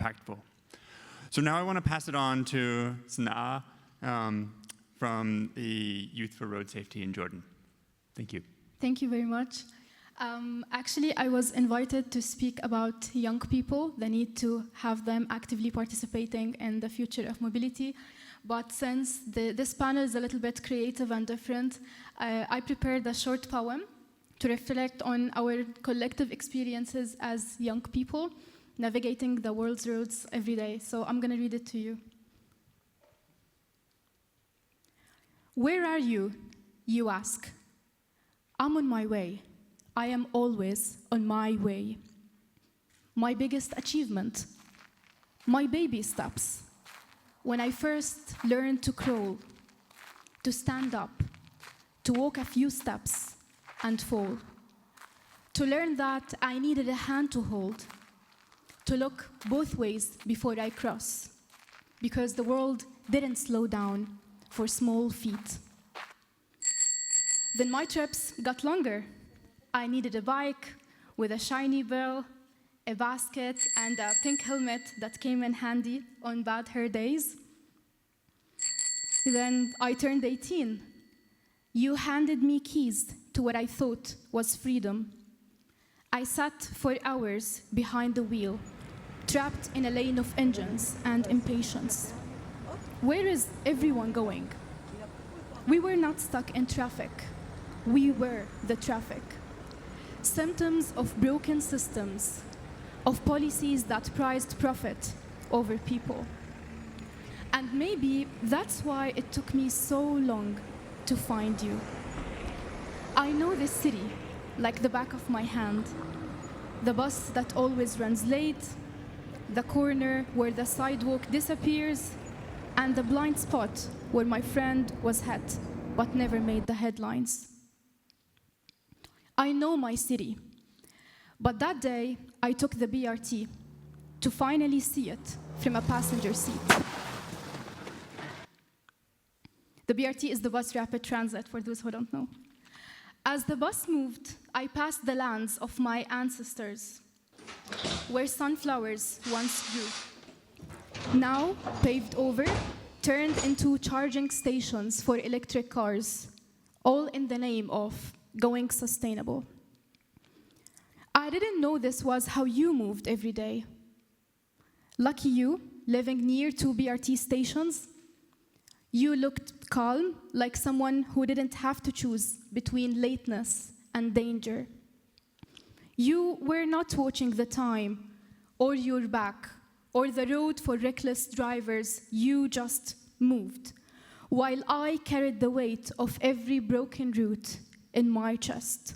packed full. So now I want to pass it on to Sana'a from the Youth for Road Safety in Jordan. Thank you. Thank you very much. Actually, I was invited to speak about young people, the need to have them actively participating in the future of mobility. But since this panel is a little bit creative and different, I prepared a short poem to reflect on our collective experiences as young people navigating the world's roads every day. So I'm going to read it to you. Where are you, you ask? I'm on my way. I am always on my way. My biggest achievement, my baby steps. When I first learned to crawl, to stand up, to walk a few steps and fall. To learn that I needed a hand to hold, to look both ways before I cross, because the world didn't slow down for small feet. Then my trips got longer. I needed a bike with a shiny bell, a basket, and a pink helmet that came in handy on bad hair days. Then I turned 18. You handed me keys to what I thought was freedom. I sat for hours behind the wheel, trapped in a lane of engines and impatience. Where is everyone going? We were not stuck in traffic. We were the traffic. Symptoms of broken systems, of policies that prized profit over people. And maybe that's why it took me so long to find you. I know this city like the back of my hand. The bus that always runs late, the corner where the sidewalk disappears, and the blind spot where my friend was hit but never made the headlines. I know my city, but that day I took the BRT to finally see it from a passenger seat. The BRT is the bus rapid transit, for those who don't know. As the bus moved, I passed the lands of my ancestors, where sunflowers once grew. Now paved over, turned into charging stations for electric cars, all in the name of going sustainable. I didn't know this was how you moved every day. Lucky you, living near two BRT stations. You looked calm, like someone who didn't have to choose between lateness and danger. You were not watching the time, or your back, or the road for reckless drivers. You just moved, while I carried the weight of every broken route in my chest.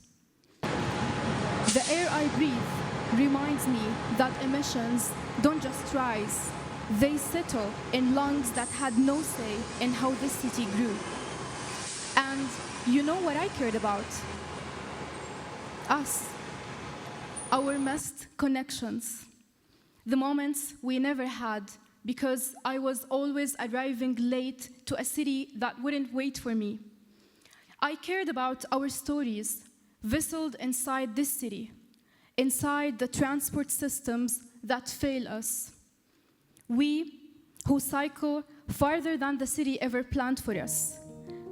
The air I breathe reminds me that emissions don't just rise, they settle in lungs that had no say in how this city grew. And you know what I cared about? Us. Our missed connections. The moments we never had because I was always arriving late to a city that wouldn't wait for me. I cared about our stories, viscelled inside this city, inside the transport systems that fail us. We who cycle farther than the city ever planned for us,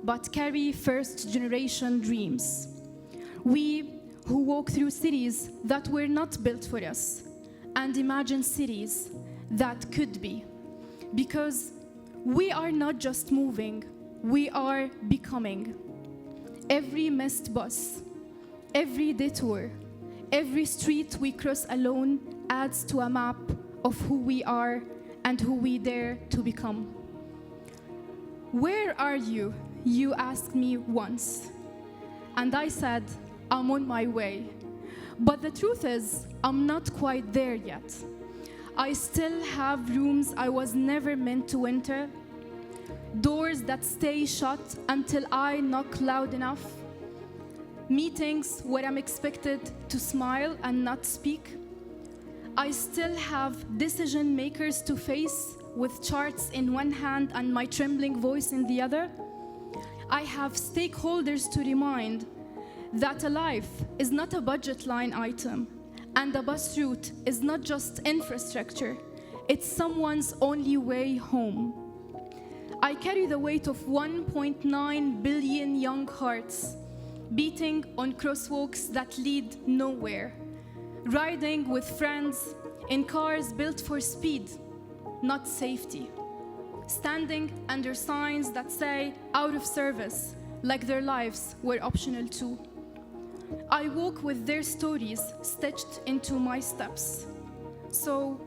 but carry first-generation dreams. We who walk through cities that were not built for us, and imagine cities that could be. Because we are not just moving, we are becoming. Every missed bus, every detour, every street we cross alone adds to a map of who we are and who we dare to become. Where are you? You asked me once. And I said, I'm on my way. But the truth is, I'm not quite there yet. I still have rooms I was never meant to enter, doors that stay shut until I knock loud enough, meetings where I'm expected to smile and not speak. I still have decision makers to face with charts in one hand and my trembling voice in the other. I have stakeholders to remind that a life is not a budget line item, and a bus route is not just infrastructure. It's someone's only way home. I carry the weight of 1.9 billion young hearts, beating on crosswalks that lead nowhere, riding with friends in cars built for speed, not safety, standing under signs that say out of service, like their lives were optional too. I walk with their stories stitched into my steps. So,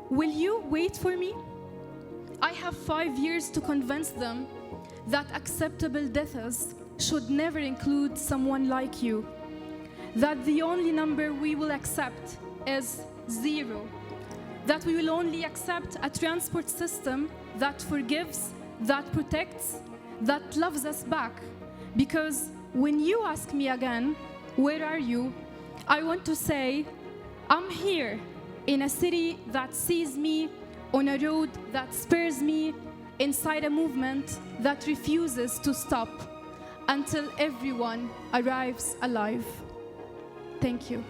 will you wait for me? I have 5 years to convince them that acceptable deaths should never include someone like you, that the only number we will accept is 0, that we will only accept a transport system that forgives, that protects, that loves us back. Because when you ask me again, where are you? I want to say, I'm here in a city that sees me, on a road that spares me, inside a movement that refuses to stop until everyone arrives alive. Thank you.